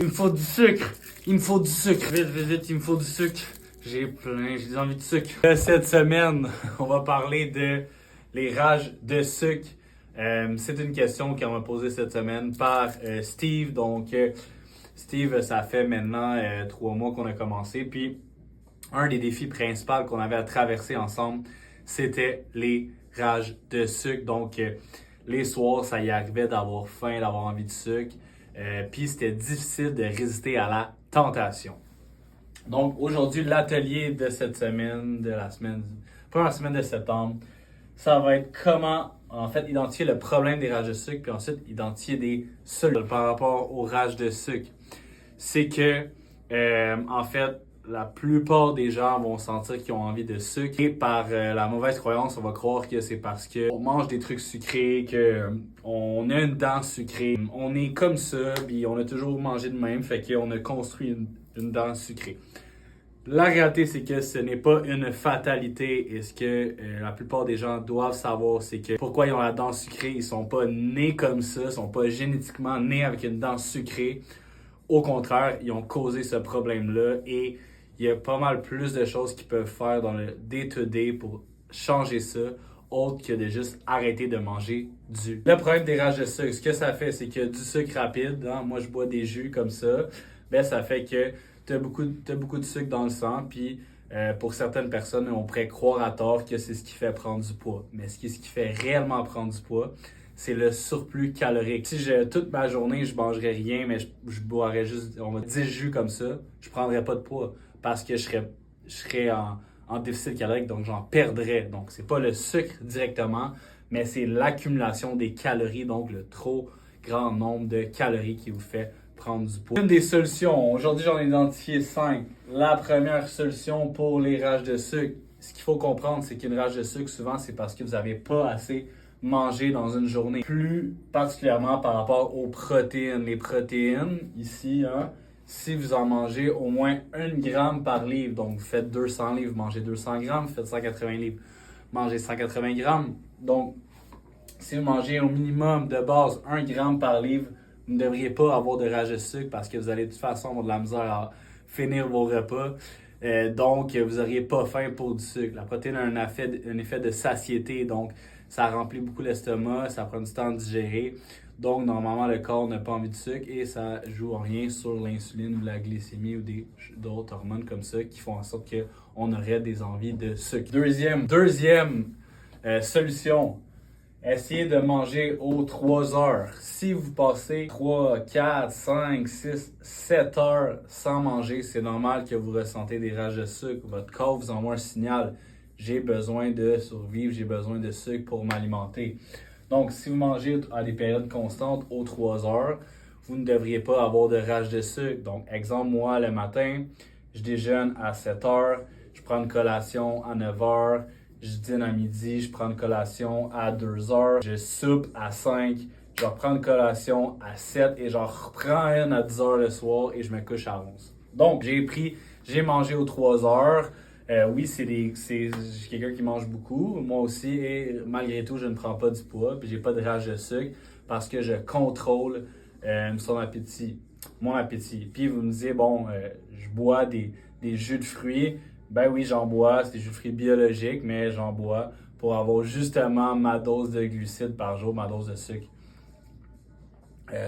Il me faut du sucre. Il me faut du sucre. Vite, vite, vite, il me faut du sucre. J'ai envie de sucre. Cette semaine, on va parler de les rages de sucre. C'est une question qu'on m'a posée cette semaine par Steve. Donc, Steve, ça fait maintenant 3 mois qu'on a commencé. Puis, un des défis principaux qu'on avait à traverser ensemble, c'était les rages de sucre. Donc, les soirs, ça y arrivait d'avoir faim, d'avoir envie de sucre. Puis, c'était difficile de résister à la tentation. Donc, aujourd'hui, l'atelier de cette semaine, première semaine de septembre, ça va être comment, en fait, identifier le problème des rages de sucre, puis ensuite, identifier des solutions par rapport aux rages de sucre. C'est que, en fait, la plupart des gens vont sentir qu'ils ont envie de sucre. Et par la mauvaise croyance, on va croire que c'est parce qu'on mange des trucs sucrés, qu'on a une dent sucrée. On est comme ça, puis on a toujours mangé de même, fait qu'on a construit une dent sucrée. La réalité, c'est que ce n'est pas une fatalité. Et ce que la plupart des gens doivent savoir, c'est que pourquoi ils ont la dent sucrée, ils sont pas nés comme ça, ils sont pas génétiquement nés avec une dent sucrée. Au contraire, ils ont causé ce problème-là et il y a pas mal plus de choses qu'ils peuvent faire dans le day-to-day pour changer ça, autre que de juste arrêter de manger du. Le problème des rages de sucre, ce que ça fait, c'est que du sucre rapide, hein, moi je bois des jus comme ça, ben ça fait que t'as beaucoup de sucre dans le sang, puis pour certaines personnes, on pourrait croire à tort que c'est ce qui fait prendre du poids. Mais ce qui fait réellement prendre du poids, c'est le surplus calorique. Si toute ma journée, je mangerais rien, mais je boirais juste 10 jus comme ça, je prendrais pas de poids parce que je serais en déficit calorique, donc j'en perdrais. Donc, c'est pas le sucre directement, mais c'est l'accumulation des calories, donc le trop grand nombre de calories qui vous fait prendre du poids. Une des solutions, aujourd'hui j'en ai identifié 5. La première solution pour les rages de sucre, ce qu'il faut comprendre, c'est qu'une rage de sucre, souvent, c'est parce que vous n'avez pas assez mangé dans une journée. Plus particulièrement par rapport aux protéines. Les protéines, ici, hein, si vous en mangez au moins 1 gramme par livre, donc vous faites 200 livres, mangez 200 grammes, vous faites 180 livres, mangez 180 grammes. Donc, si vous mangez au minimum de base 1 gramme par livre, vous ne devriez pas avoir de rage de sucre parce que vous allez de toute façon avoir de la misère à finir vos repas. Donc, vous n'auriez pas faim pour du sucre. La protéine a un effet de satiété, donc ça remplit beaucoup l'estomac, ça prend du temps à digérer. Donc, normalement, le corps n'a pas envie de sucre et ça joue rien sur l'insuline ou la glycémie ou d'autres hormones comme ça qui font en sorte qu'on aurait des envies de sucre. Deuxième solution. Essayez de manger aux 3 heures. Si vous passez 3, 4, 5, 6, 7 heures sans manger, c'est normal que vous ressentez des rages de sucre. Votre corps vous envoie un signal. J'ai besoin de survivre, j'ai besoin de sucre pour m'alimenter. Donc, si vous mangez à des périodes constantes aux 3 heures, vous ne devriez pas avoir de rage de sucre. Donc, exemple, moi, le matin, je déjeune à 7 heures, je prends une collation à 9 heures, je dîne à midi, je prends une collation à 2 heures, je soupe à 5, je reprends une collation à 7 et j'en reprends une à 10 heures le soir et je me couche à 11. Donc, j'ai mangé aux 3 heures. Oui, c'est quelqu'un qui mange beaucoup, moi aussi, et malgré tout, je ne prends pas du poids, puis j'ai pas de rage de sucre parce que je contrôle mon appétit. Puis vous me disiez, bon, je bois des jus de fruits. Ben oui, j'en bois, c'est des jus de fruits biologiques, mais j'en bois pour avoir justement ma dose de glucides par jour, ma dose de sucre.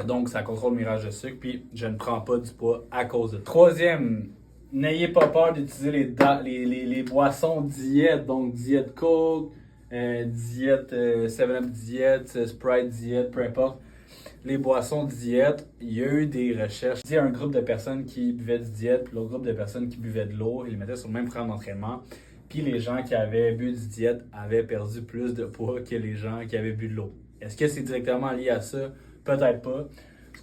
Donc, ça contrôle mes rages de sucre, puis je ne prends pas du poids à cause de ça. Troisième, n'ayez pas peur d'utiliser les boissons diète, donc diète Coke, diète 7-Up diète, Sprite diète, peu importe. Les boissons diète, il y a eu des recherches. Il y a un groupe de personnes qui buvaient du diète, puis l'autre groupe de personnes qui buvaient de l'eau, ils les mettaient sur le même programme d'entraînement. Puis les gens qui avaient bu du diète avaient perdu plus de poids que les gens qui avaient bu de l'eau. Est-ce que c'est directement lié à ça? Peut-être pas. Ce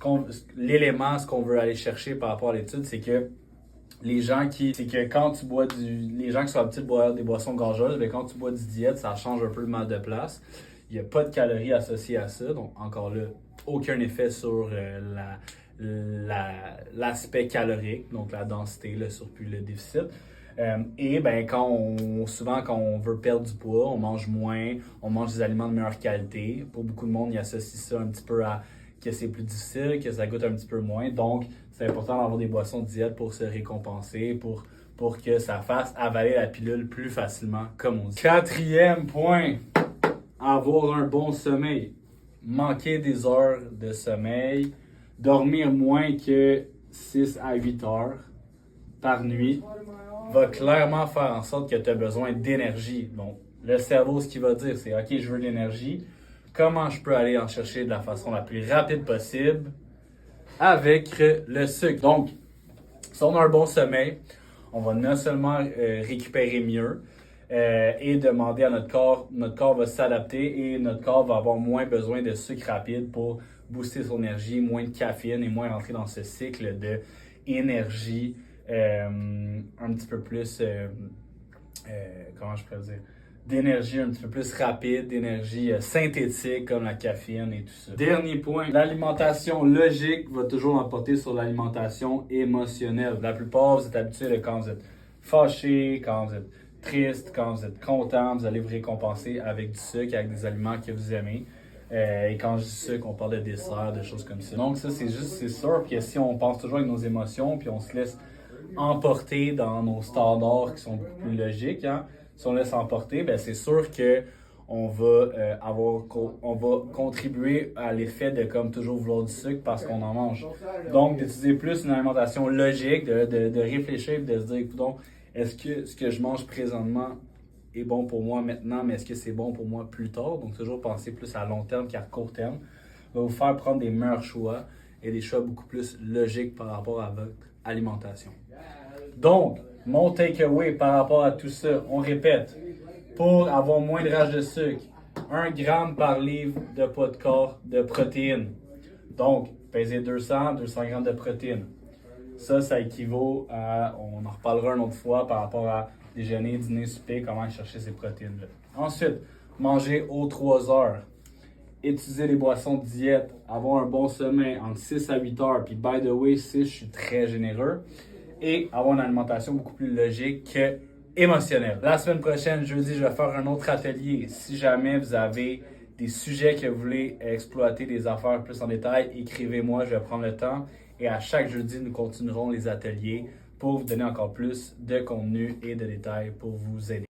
qu'on veut aller chercher par rapport à l'étude, c'est que les gens qui sont habitués de boire des boissons gazeuses, mais quand tu bois du diète, ça change un peu le mal de place. Il n'y a pas de calories associées à ça, donc encore là, aucun effet sur l'aspect calorique, donc la densité, le surplus, le déficit. Et ben souvent quand on veut perdre du poids, on mange moins, on mange des aliments de meilleure qualité. Pour beaucoup de monde, ils associent ça un petit peu à que c'est plus difficile, que ça goûte un petit peu moins. Donc, c'est important d'avoir des boissons de diète pour se récompenser, pour que ça fasse avaler la pilule plus facilement, comme on dit. Quatrième point, avoir un bon sommeil. Manquer des heures de sommeil, dormir moins que 6 à 8 heures par nuit va clairement faire en sorte que tu as besoin d'énergie. Donc, le cerveau, ce qu'il va dire, c'est « Ok, je veux de l'énergie. Comment je peux aller en chercher de la façon la plus rapide possible avec le sucre? » Donc, si on a un bon sommeil, on va non seulement récupérer mieux et demander à notre corps va s'adapter et notre corps va avoir moins besoin de sucre rapide pour booster son énergie, moins de caféine et moins rentrer dans ce cycle de énergie un petit peu plus, comment je pourrais dire, d'énergie un petit peu plus rapide, d'énergie synthétique comme la caféine et tout ça. Dernier point, l'alimentation logique va toujours l'emporter sur l'alimentation émotionnelle. La plupart, vous êtes habitués quand vous êtes fâché, quand vous êtes triste, quand vous êtes content, vous allez vous récompenser avec du sucre, avec des aliments que vous aimez. Et quand je dis sucre, on parle de dessert, de choses comme ça. Donc ça, c'est sûr que si on pense toujours avec nos émotions, puis on se laisse emporter dans nos standards qui sont beaucoup plus logiques, hein, si on laisse emporter, ben c'est sûr que on va contribuer à l'effet de comme toujours vouloir du sucre parce qu'on en mange. Donc d'utiliser plus une alimentation logique, de réfléchir, de se dire, écoute, est-ce que ce que je mange présentement est bon pour moi maintenant, mais est-ce que c'est bon pour moi plus tard? Donc toujours penser plus à long terme qu'à court terme va vous faire prendre des meilleurs choix et des choix beaucoup plus logiques par rapport à votre alimentation. Donc, mon takeaway par rapport à tout ça, on répète, pour avoir moins de rage de sucre, 1 gramme par livre de poids de corps de protéines. Donc, peser 200 grammes de protéines. Ça équivaut à, on en reparlera une autre fois par rapport à déjeuner, dîner, souper, comment aller chercher ces protéines-là. Ensuite, manger aux 3 heures. Utiliser les boissons de diète, avoir un bon sommeil entre 6 à 8 heures, puis by the way, 6, je suis très généreux, et avoir une alimentation beaucoup plus logique que émotionnelle. La semaine prochaine, jeudi, je vais faire un autre atelier. Si jamais vous avez des sujets que vous voulez exploiter, des affaires plus en détail, écrivez-moi, je vais prendre le temps. Et à chaque jeudi, nous continuerons les ateliers pour vous donner encore plus de contenu et de détails pour vous aider.